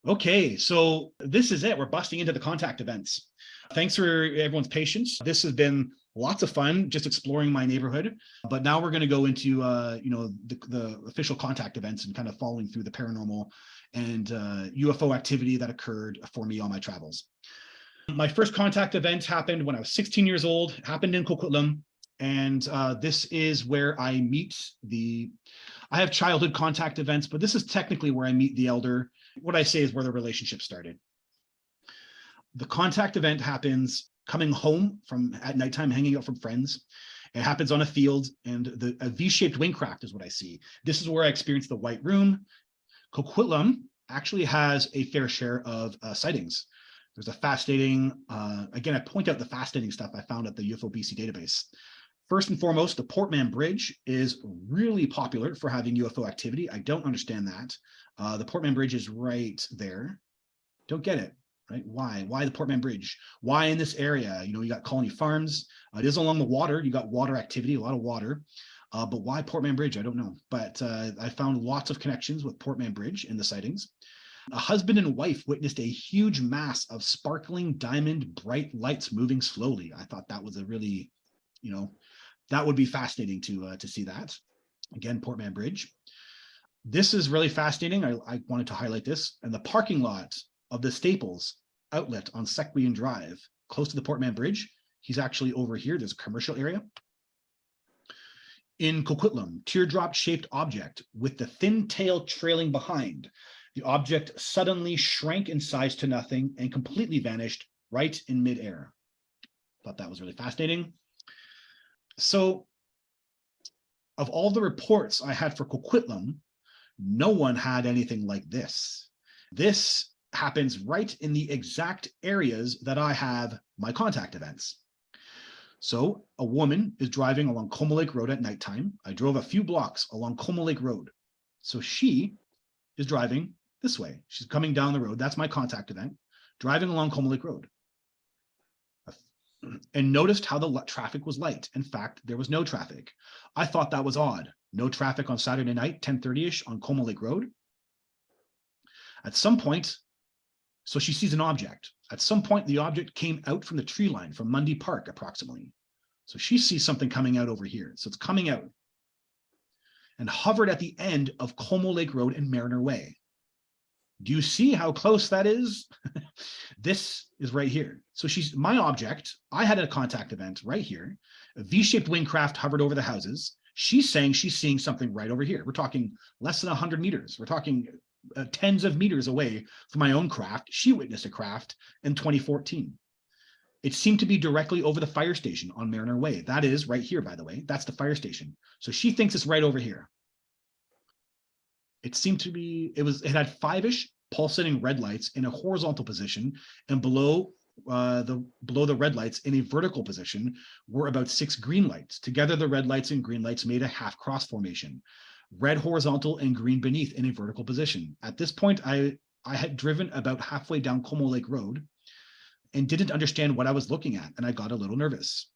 Okay, so this is it. We're busting into the contact events. Thanks for everyone's patience. This has been lots of fun, just exploring my neighborhood. But now we're going to go into, the official contact events and kind of following through the paranormal and UFO activity that occurred for me on my travels. My first contact event happened when I was 16 years old. It happened in Coquitlam, and this is where I meet I have childhood contact events, but this is technically where I meet the elder. What I say is where the relationship started. The contact event happens coming home at nighttime, hanging out from friends. It happens on a field, and a V-shaped wingcraft is what I see. This is where I experienced the white room. Coquitlam actually has a fair share of sightings. There's a fascinating, again, I point out the fascinating stuff I found at the ufobc database. First and foremost, the Portman Bridge is really popular for having UFO activity. I don't understand that. The Portman Bridge is right there. Don't get it, right? Why the Portman Bridge? Why in this area? You got Colony Farms. It is along the water. You got water activity, a lot of water. But why Portman Bridge? I don't know. But I found lots of connections with Portman Bridge in the sightings. A husband and wife witnessed a huge mass of sparkling diamond bright lights moving slowly. I thought that was a really, that would be fascinating to see that. Again, Portman Bridge. This is really fascinating. I wanted to highlight this. And the parking lot of the Staples outlet on Sequoian Drive, close to the Portman Bridge. He's actually over here. There's a commercial area. In Coquitlam, teardrop-shaped object with the thin tail trailing behind. The object suddenly shrank in size to nothing and completely vanished right in midair. Thought that was really fascinating. So, of all the reports I had for Coquitlam, no one had anything like this. This happens right in the exact areas that I have my contact events. So a woman is driving along Como Lake Road at nighttime. I drove a few blocks along Como Lake Road. So she is driving this way. She's coming down the road. That's my contact event, driving along Como Lake Road. And noticed how the traffic was light. In fact, there was no traffic. I thought that was odd. No traffic on Saturday night, 10:30-ish on Como Lake Road. At some point, so she sees an object. At some point, the object came out from the tree line from Mundy Park, approximately. So she sees something coming out over here. So it's coming out and hovered at the end of Como Lake Road and Mariner Way. Do you see how close that is? This is right here. So she's my object. I had a contact event right here. A V-shaped wingcraft hovered over the houses. She's saying she's seeing something right over here. We're talking less than 100 meters. We're talking tens of meters away from my own craft. She witnessed a craft in 2014. It seemed to be directly over the fire station on Mariner Way. That is right here, by the way. That's the fire station. So she thinks it's right over here. It seemed to be, it had 5-ish pulsating red lights in a horizontal position, and below the red lights in a vertical position were about 6 green lights. Together, the red lights and green lights made a half cross formation. Red horizontal and green beneath in a vertical position. At this point, I had driven about halfway down Como Lake Road and didn't understand what I was looking at, and I got a little nervous.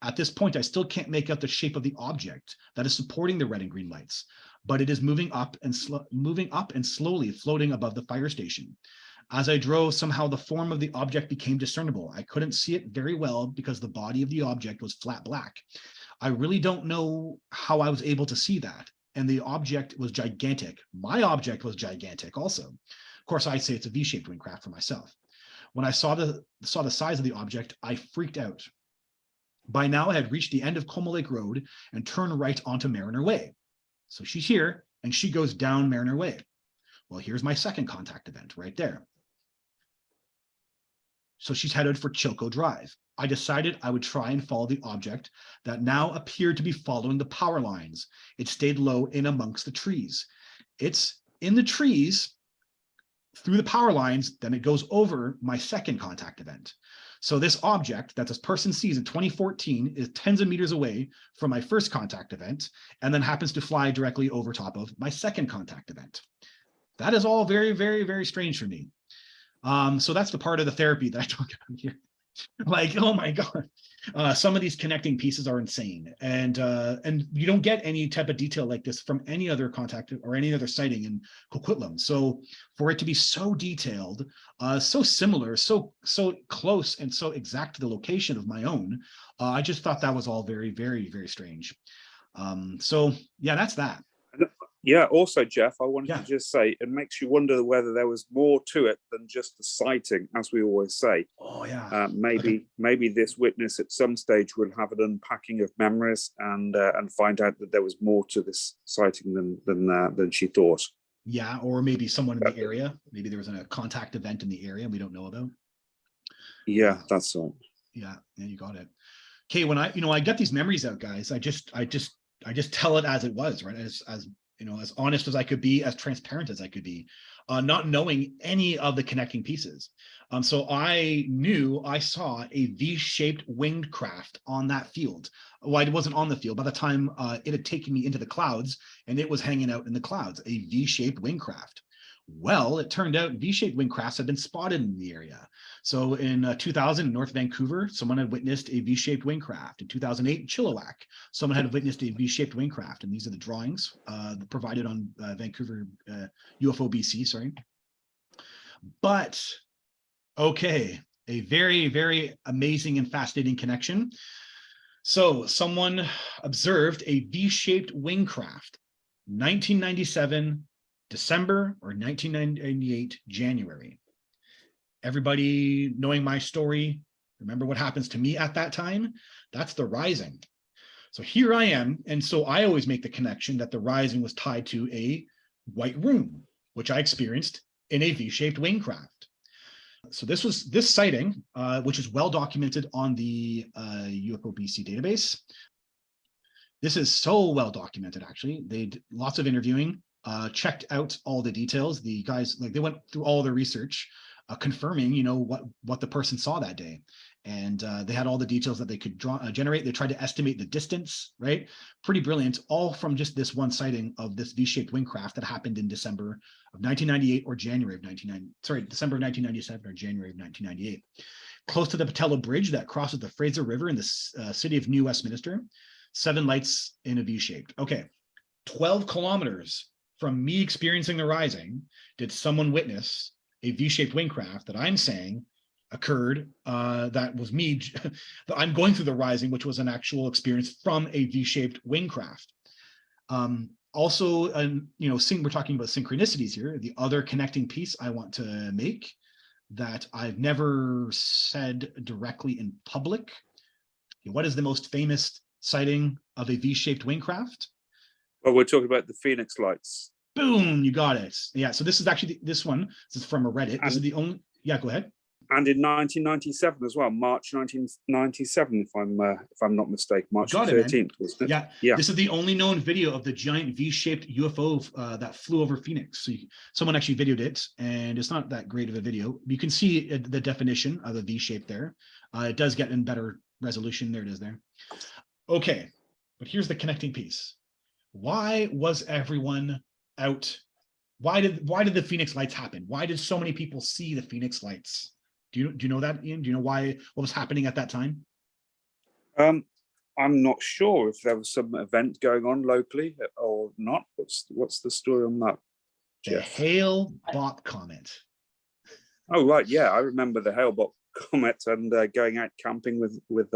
At this point, I still can't make out the shape of the object that is supporting the red and green lights, but it is moving up and slowly floating above the fire station. As I drove, somehow the form of the object became discernible. I couldn't see it very well because the body of the object was flat black. I really don't know how I was able to see that. And the object was gigantic. My object was gigantic also. Of course, I'd say it's a V-shaped wingcraft for myself. When I saw the size of the object, I freaked out. By now, I had reached the end of Como Lake Road and turned right onto Mariner Way. So she's here, and she goes down Mariner Way. Well, here's my second contact event right there. So she's headed for Chilco Drive. I decided I would try and follow the object that now appeared to be following the power lines. It stayed low in amongst the trees. It's in the trees through the power lines, then it goes over my second contact event. So this object that this person sees in 2014 is tens of meters away from my first contact event, and then happens to fly directly over top of my second contact event. That is all very, very, very strange for me. So that's the part of the therapy that I talk about here. Like, oh my God. Some of these connecting pieces are insane. And you don't get any type of detail like this from any other contact or any other sighting in Coquitlam. So for it to be so detailed, so similar, so close and so exact to the location of my own, I just thought that was all very, very, very strange. So yeah, that's that. Yeah, also, Jeff, I wanted Yeah. to just say it makes you wonder whether there was more to it than just the sighting, as we always say. Oh yeah. Maybe this witness at some stage will have an unpacking of memories and find out that there was more to this sighting than she thought. Yeah, or maybe someone in the area. Maybe there was a contact event in the area we don't know about. Yeah, that's all. Yeah, you got it. Okay, when I get these memories out, guys, I just tell it as it was, right? As as honest as I could be, as transparent as I could be, not knowing any of the connecting pieces. So I knew I saw a V-shaped winged craft on that field. Well, it wasn't on the field. By the time it had taken me into the clouds and it was hanging out in the clouds, a V-shaped winged craft. Well, it turned out V-shaped wing crafts had been spotted in the area. So in 2000 in North Vancouver, someone had witnessed a V-shaped wing craft. In 2008 in Chilliwack, someone had witnessed a V-shaped wing craft. And these are the drawings provided on Vancouver ufobc, sorry. But, okay, a very, very amazing and fascinating connection. So someone observed a V-shaped wing craft, 1997 December or 1998 January. Everybody knowing my story, remember what happens to me at that time? That's the rising. So here I am. And so I always make the connection that the rising was tied to a white room, which I experienced in a V-shaped wing craft. So this sighting, which is well documented on the ufobc database. This is so well documented, actually. They did lots of interviewing, checked out all the details. The guys, like, they went through all the research, confirming, what the person saw that day. And they had all the details that they could generate. They tried to estimate the distance, right? Pretty brilliant, all from just this one sighting of this V-shaped wing craft that happened in December of 1998 or January of December of 1997 or January of 1998. Close to the Patello Bridge that crosses the Fraser River in the city of New Westminster, 7 lights in a V-shaped. Okay, 12 kilometers from me experiencing the rising, did someone witness a V-shaped wing craft that I'm saying occurred, that was me, that I'm going through the rising, which was an actual experience from a V-shaped wing craft. Also, we're talking about synchronicities here. The other connecting piece I want to make that I've never said directly in public. What is the most famous sighting of a V-shaped wing craft? Well, we're talking about the Phoenix lights. Boom, you got it. Yeah, so this is actually this is from a Reddit. This is the only, yeah, go ahead. And in 1997 as well, March 1997, if I'm not mistaken, March 13th, wasn't it? Yeah. This is the only known video of the giant V-shaped UFO that flew over Phoenix. So someone actually videoed it, and it's not that great of a video. You can see the definition of the V-shape there. It does get in better resolution. There it is there. Okay, but here's the connecting piece. Why was everyone out? Why did the Phoenix lights happen? Why did so many people see the Phoenix lights? Do you know that, Ian? Do you know what was happening at that time? I'm not sure if there was some event going on locally or not. What's the story on that, Jeff? The Hale-Bopp comet. Oh right, yeah, I remember the Hale-Bopp comet and going out camping with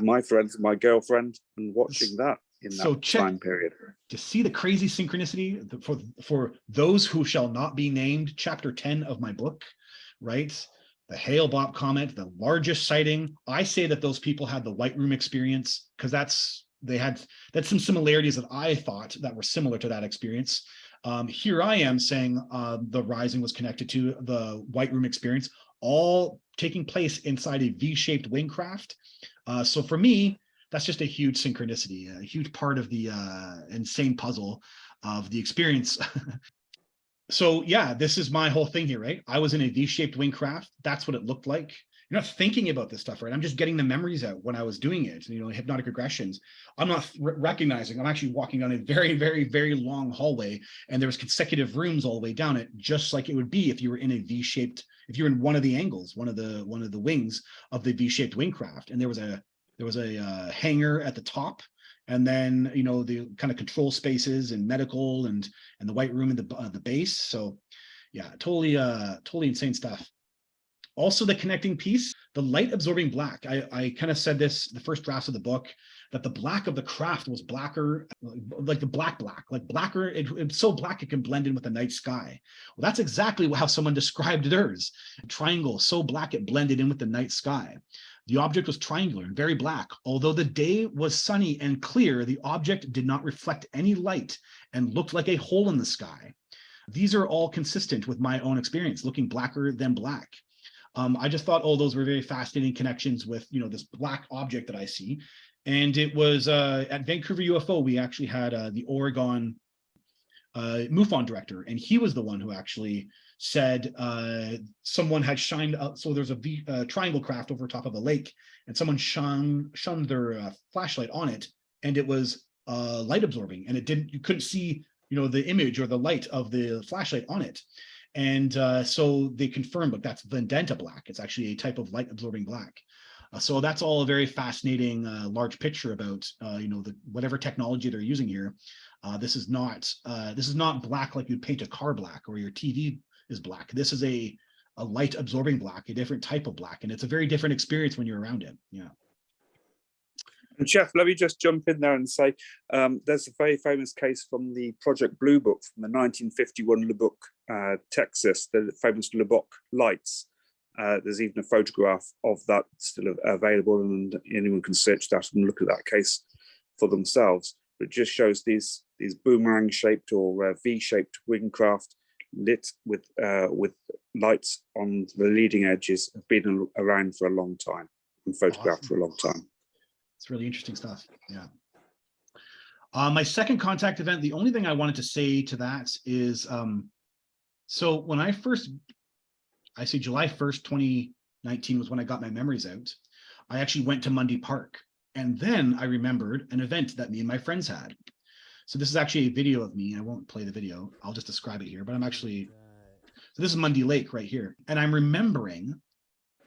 my friends and my girlfriend and watching that in that time period. To see the crazy synchronicity for those who shall not be named, chapter 10 of my book, right? The Hale-Bopp comet, the largest sighting. I say that those people had the white room experience because that's some similarities that I thought that were similar to that experience. Here I am saying the rising was connected to the white room experience, all taking place inside a V-shaped wing craft. So for me, that's just a huge synchronicity, a huge part of the insane puzzle of the experience. So yeah, this is my whole thing here, right? I was in a V-shaped wing craft. That's what it looked like. you're not thinking about this stuff, right? I'm just getting the memories out when I was doing it, hypnotic regressions. I'm not recognizing, I'm actually walking down a very, very, very long hallway, and there was consecutive rooms all the way down it, just like it would be if you were in a V-shaped, if you're in one of the angles, one of the wings of the V-shaped wing craft. And there was a hangar at the top, and then the kind of control spaces and medical and the white room in the base. So yeah, totally insane stuff. Also, the connecting piece, the light absorbing black. I kind of said this, the first drafts of the book, that the black of the craft was blacker, like the black, like blacker. It's so black it can blend in with the night sky. Well, that's exactly how someone described theirs. A triangle so black it blended in with the night sky. The object was triangular and very black. Although the day was sunny and clear, the object did not reflect any light and looked like a hole in the sky. These are all consistent with my own experience, looking blacker than black. I just thought, those were very fascinating connections with, this black object that I see. And it was at Vancouver UFO, we actually had the Oregon MUFON director, and he was the one who actually said someone had shined up. So there's a triangle craft over top of a lake, and someone shunned their flashlight on it, and it was light absorbing, and you couldn't see, the image or the light of the flashlight on it. And so they confirmed, but that's Vendetta black. It's actually a type of light absorbing black. So that's all a very fascinating large picture about whatever technology they're using here. This is not black like you'd paint a car black or your TV is black. This is a light absorbing black, a different type of black, and it's a very different experience when you're around it. Yeah. And Jeff, let me just jump in there and say, there's a very famous case from the Project Blue Book from the 1951 Lubbock, Texas, the famous Lubbock lights. There's even a photograph of that still available, and anyone can search that and look at that case for themselves. But it just shows these boomerang-shaped or V-shaped wing craft lit with lights on the leading edges, have been around for a long time and photographed for a long time. It's really interesting stuff. Yeah. My second contact event, the only thing I wanted to say to that is, so when I say July 1st, 2019 was when I got my memories out. I actually went to Mundy Park, and then I remembered an event that me and my friends had. So this is actually a video of me. I won't play the video. I'll just describe it here, but so this is Mundy Lake right here. And I'm remembering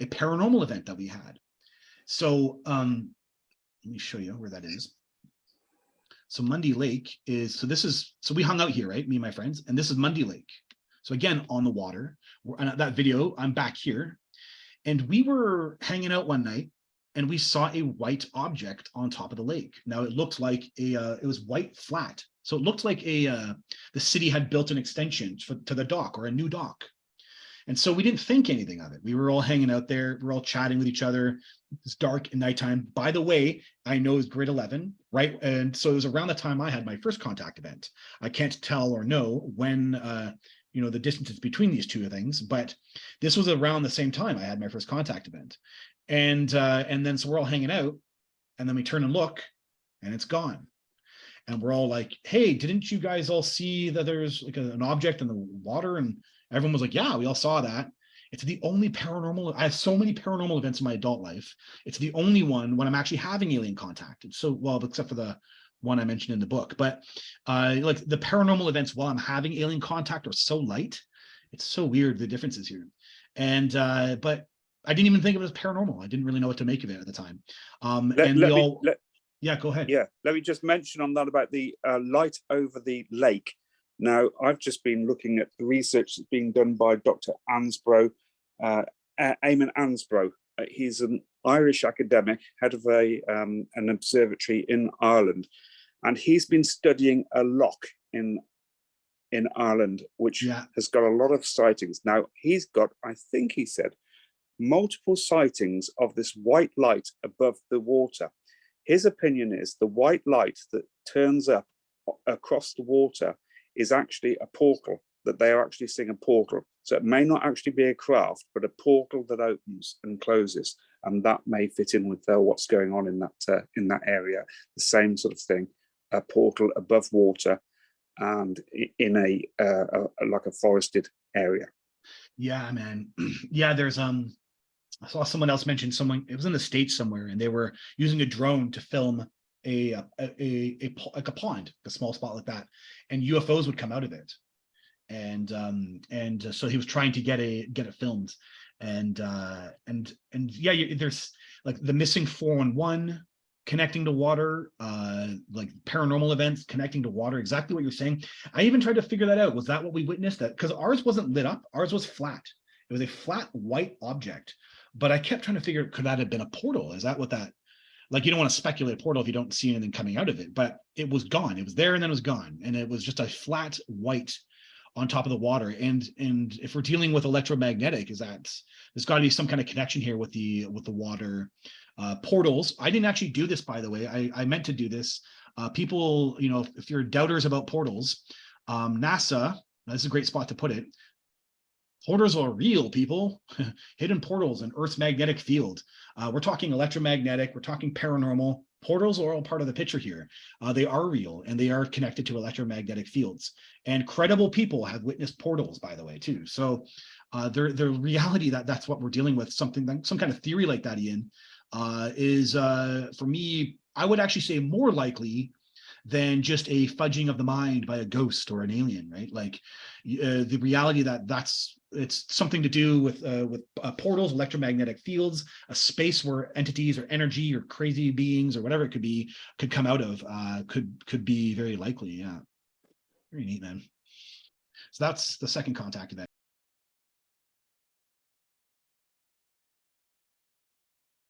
a paranormal event that we had. So, let me show you where that is. So Mundy Lake is, so we hung out here, right? Me and my friends, and this is Mundy Lake. So again, on the water, and that video, I'm back here, and we were hanging out one night, and we saw a white object on top of the lake. Now it looked like it was white flat. So it looked like the city had built an extension to the dock, or a new dock. And so we didn't think anything of it. We were all hanging out there. We're all chatting with each other. It's dark at nighttime. By the way, I know it's grade 11, right? And so it was around the time I had my first contact event. I can't tell or know when, the distances between these two things, but this was around the same time I had my first contact event. And then so we're all hanging out, and then we turn and look, and it's gone. And we're all like, hey, didn't you guys all see that there's like an object in the water? And everyone was like, yeah, we all saw that. It's the only paranormal, I have so many paranormal events in my adult life. It's the only one when I'm actually having alien contact. It's so, well, except for the one I mentioned in the book, but like the paranormal events while I'm having alien contact are so light. It's so weird, the differences here. And, but I didn't even think of it as paranormal. I didn't really know what to make of it at the time. Yeah, go ahead. Yeah, let me just mention on that about the light over the lake. Now, I've just been looking at the research that's being done by Dr. Ansbro, Eamon Ansbro. He's an Irish academic, head of an observatory in Ireland, and he's been studying a loch in Ireland, which has got a lot of sightings. Now, he's got, I think he said, multiple sightings of this white light above the water. His opinion is the white light that turns up across the water is actually a portal, that they are actually seeing a portal. So it may not actually be a craft, but a portal that opens and closes. And that may fit in with what's going on in that area. The same sort of thing, a portal above water and in a like a forested area. Yeah, man. Yeah, there's I saw someone else mention someone, it was in the States somewhere, and they were using a drone to film like a pond, a small spot like that, and UFOs would come out of it. And so he was trying to get it filmed. And yeah, there's like the missing 411 connecting to water, like paranormal events connecting to water, exactly what you're saying. I even tried to figure that out. Was that what we witnessed? That because ours wasn't lit up, ours was flat. It was a flat white object. But I kept trying to figure, could that have been a portal? Is that what that, like, you don't want to speculate a portal if you don't see anything coming out of it, but it was gone. It was there and then it was gone. And it was just a flat white on top of the water. And if we're dealing with electromagnetic, is that there's got to be some kind of connection here with the water. Portals. I didn't actually do this, by the way. I meant to do this. People, you know, if you're doubters about portals, NASA, this is a great spot to put it. Portals are real, people. Hidden portals in Earth's magnetic field. We're talking electromagnetic, we're talking paranormal. Portals are all part of the picture here. They are real and they are connected to electromagnetic fields. And credible people have witnessed portals, by the way, too. So the reality that that's what we're dealing with, something like some kind of theory like that, Ian, is for me, I would actually say more likely than just a fudging of the mind by a ghost or an alien, right? Like the reality that it's something to do with portals, electromagnetic fields, a space where entities or energy or crazy beings or whatever it could be could come out of, could be very likely. Yeah, very neat, man. So that's the second contact event.